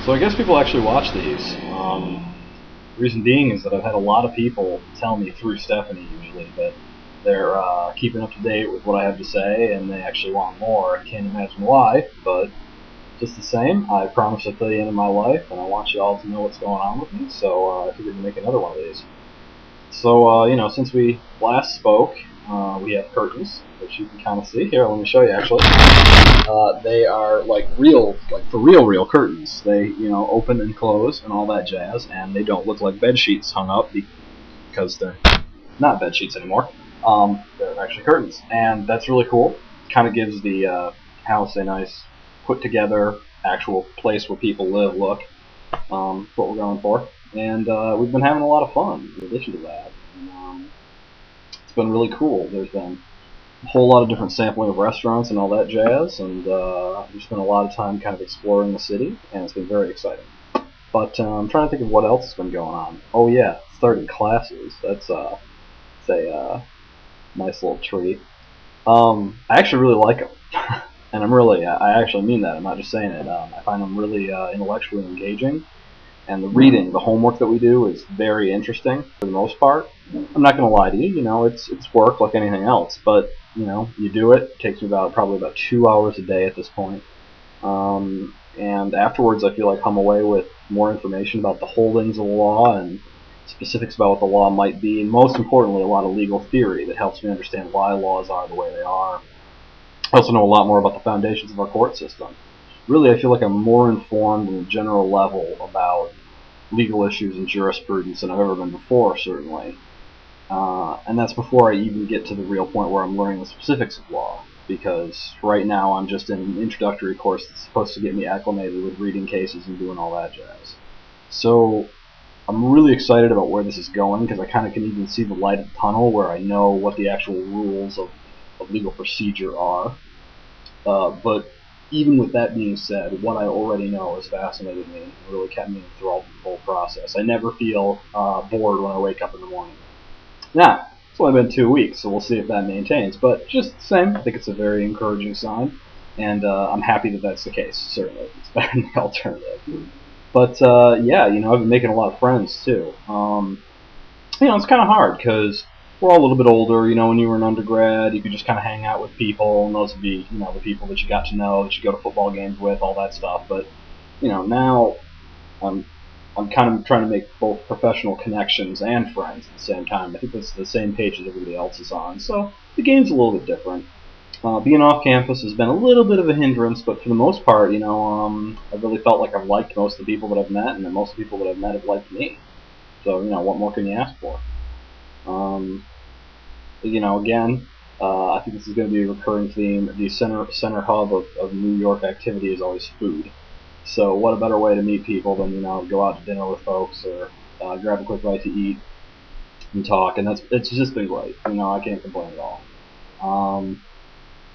So I guess people actually watch these. Reason being is that I've had a lot of people tell me through Stephanie usually that they're keeping up to date with what I have to say and they actually want more. I can't imagine why, but just the same, I promise to fill you in my life, and I want you all to know what's going on with me. So I figured to make another one of these. So since we last spoke, we have curtains, which you can kind of see here. Let me show you actually. They are like real, like for real curtains. They open and close and all that jazz, and they don't look like bed sheets hung up because they're not bed sheets anymore. They're actually curtains, and that's really cool. Kind of gives the house a nice put together actual place where people live look. That's what we're going for, and we've been having a lot of fun in addition to that. And, it's been really cool. There's been a whole lot of different sampling of restaurants and all that jazz, and we spent a lot of time kind of exploring the city, and it's been very exciting. But I'm trying to think of what else has been going on. Oh yeah, starting classes. That's a nice little treat. I actually really like them, and I actually mean that. I'm not just saying it. I find them really intellectually engaging, and the reading, the homework that we do is very interesting for the most part. I'm not going to lie to you. It's work like anything else, but you do it. It takes me probably about 2 hours a day at this point. And afterwards, I feel like I come away with more information about the holdings of the law and specifics about what the law might be, and most importantly, a lot of legal theory that helps me understand why laws are the way they are. I also know a lot more about the foundations of our court system. Really, I feel like I'm more informed on a general level about legal issues and jurisprudence than I've ever been before, certainly. And that's before I even get to the real point where I'm learning the specifics of law, because right now I'm just in an introductory course that's supposed to get me acclimated with reading cases and doing all that jazz. So I'm really excited about where this is going, because I kind of can even see the light of the tunnel where I know what the actual rules of legal procedure are. But even with that being said, what I already know has fascinated me and really kept me enthralled with the whole process. I never feel bored when I wake up in the morning. Now, it's only been 2 weeks, so we'll see if that maintains. But just the same, I think it's a very encouraging sign, and I'm happy that that's the case, certainly. It's better than the alternative. But, yeah, I've been making a lot of friends, too. It's kind of hard, because we're all a little bit older. When you were an undergrad, you could just kind of hang out with people, and those would be, the people that you got to know, that you go to football games with, all that stuff. But, now I'm kind of trying to make both professional connections and friends at the same time. I think that's the same page as everybody else is on, so the game's a little bit different. Being off campus has been a little bit of a hindrance, but for the most part, I've really felt like I've liked most of the people that I've met, and that most of the people that I've met have liked me. So, what more can you ask for? Again, I think this is going to be a recurring theme. The center hub of New York activity is always food. So what a better way to meet people than go out to dinner with folks or grab a quick bite to eat and talk, and it's just been great. I can't complain at all.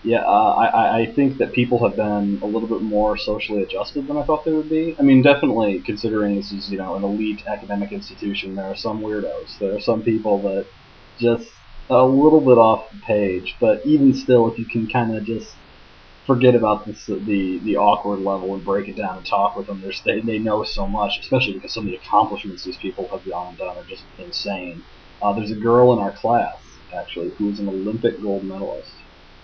I think that people have been a little bit more socially adjusted than I thought they would be. I mean, definitely considering this is an elite academic institution, there are some weirdos. There are some people that just a little bit off the page, but even still, if you can kind of just forget about the awkward level and break it down and talk with them, they know so much, especially because some of the accomplishments these people have gone and done are just insane. There's a girl in our class, actually, who's an Olympic gold medalist.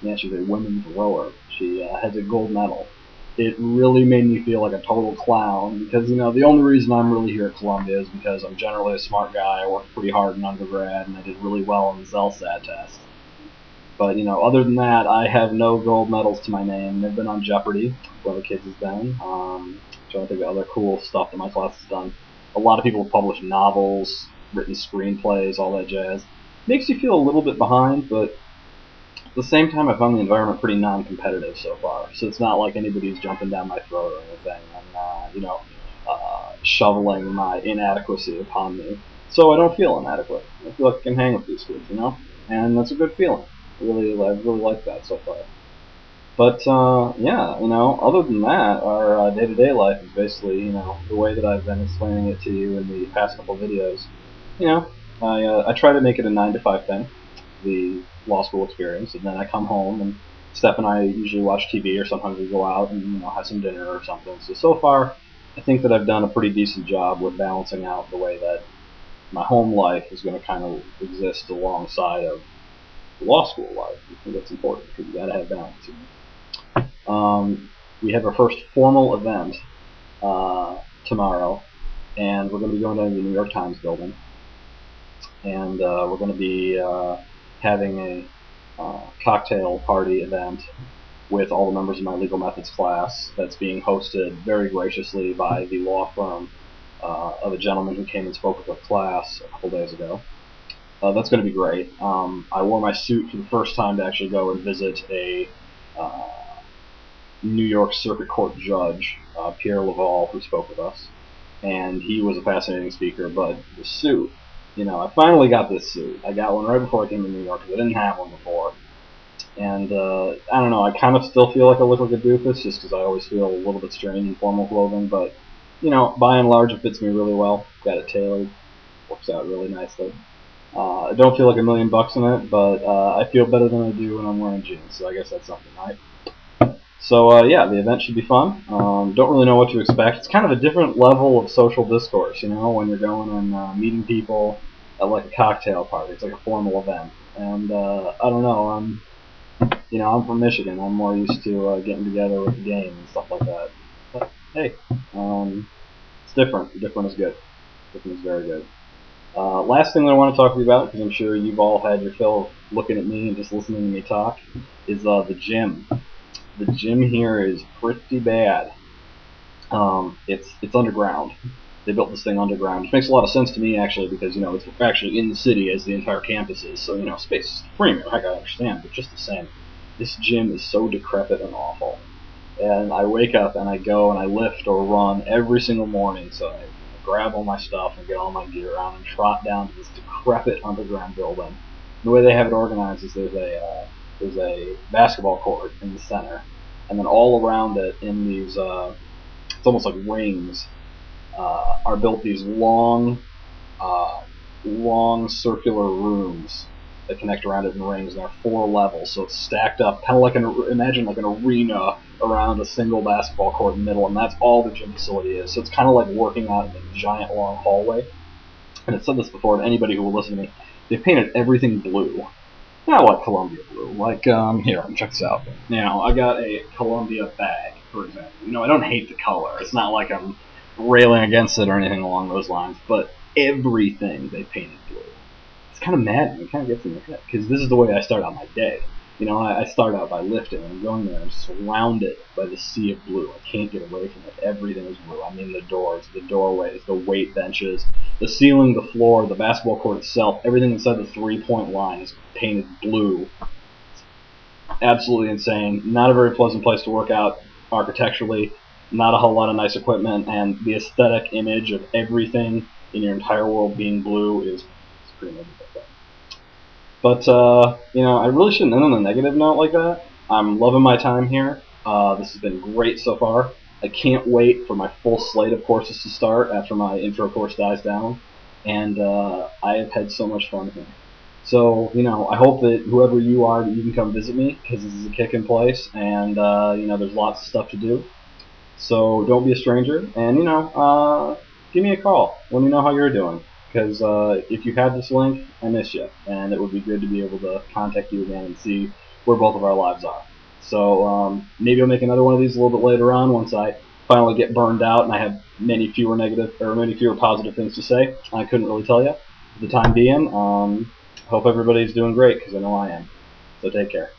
Yeah, she's a women's rower. She has a gold medal. It really made me feel like a total clown, because the only reason I'm really here at Columbia is because I'm generally a smart guy. I worked pretty hard in undergrad, and I did really well on the ZELSAT test. But, other than that, I have no gold medals to my name. They've been on Jeopardy, where the kids has been. Trying to think of other cool stuff that my class has done. A lot of people have published novels, written screenplays, all that jazz. Makes you feel a little bit behind, but at the same time, I found the environment pretty non-competitive so far. So it's not like anybody's jumping down my throat or anything and, shoveling my inadequacy upon me. So I don't feel inadequate. I feel like I can hang with these kids, and that's a good feeling. I really like that so far. But, other than that, our day-to-day life is basically, the way that I've been explaining it to you in the past couple videos. I try to make it a 9 to 5 thing, the law school experience, and then I come home, and Steph and I usually watch TV, or sometimes we go out and, have some dinner or something. So far, I think that I've done a pretty decent job with balancing out the way that my home life is going to kind of exist alongside of law school life. I think that's important because you got to have balance. We have our first formal event tomorrow, and we're going to be going down to the New York Times building, and we're going to be having a cocktail party event with all the members of my legal methods class that's being hosted very graciously by the law firm of a gentleman who came and spoke with the class a couple days ago. That's going to be great. I wore my suit for the first time to actually go and visit a New York Circuit Court judge, Pierre Laval, who spoke with us, and he was a fascinating speaker. But the suit, I finally got this suit. I got one right before I came to New York because I didn't have one before. And I don't know, I kind of still feel like I look like a doofus just because I always feel a little bit strange in formal clothing, but, by and large it fits me really well. Got it tailored, works out really nicely. I don't feel like $1,000,000 in it, but I feel better than I do when I'm wearing jeans, so I guess that's something, right? So, yeah, the event should be fun. Don't really know what to expect. It's kind of a different level of social discourse, when you're going and meeting people at, like, a cocktail party. It's like a formal event. And, I don't know, I'm from Michigan. I'm more used to getting together with the game and stuff like that. But, hey, it's different. Different is good. Different is very good. Last thing that I want to talk to you about, because I'm sure you've all had your fill of looking at me and just listening to me talk, is the gym. The gym here is pretty bad. It's underground. They built this thing underground, which makes a lot of sense to me, actually, because, it's actually in the city as the entire campus is, so, space is premium, heck, I understand, but just the same. This gym is so decrepit and awful. And I wake up and I go and I lift or run every single morning, so I grab all my stuff and get all my gear on and trot down to this decrepit underground building. The way they have it organized is there's a basketball court in the center, and then all around it in these, it's almost like rings, are built these long circular rooms that connect around it in rings, and there are 4 levels, so it's stacked up, kind of like imagine like an arena around a single basketball court in the middle, and that's all the gym facility is. So it's kind of like working out in a giant long hallway. And I've said this before to anybody who will listen to me. They painted everything blue. Not like Columbia blue. Like, here, check this out. I got a Columbia bag, for example. I don't hate the color. It's not like I'm railing against it or anything along those lines, but everything they painted blue. It's kind of maddening. It kind of gets in your head, because this is the way I start out my day. I start out by lifting, and I'm going there and surrounded by the sea of blue. I can't get away from it. Everything is blue. I mean, the doors, the doorways, the weight benches, the ceiling, the floor, the basketball court itself, everything inside the 3-point line is painted blue. It's absolutely insane. Not a very pleasant place to work out architecturally. Not a whole lot of nice equipment, and the aesthetic image of everything in your entire world being blue is pretty much that. But, I really shouldn't end on a negative note like that. I'm loving my time here. This has been great so far. I can't wait for my full slate of courses to start after my intro course dies down. And I have had so much fun here. So, I hope that whoever you are, that you can come visit me, because this is a kickin' place, and, there's lots of stuff to do. So don't be a stranger, and, give me a call. Let me know how you're doing. Because if you have this link, I miss you, and it would be good to be able to contact you again and see where both of our lives are. So maybe I'll make another one of these a little bit later on once I finally get burned out and I have many fewer positive things to say. I couldn't really tell you. For the time being, hope everybody's doing great, because I know I am. So take care.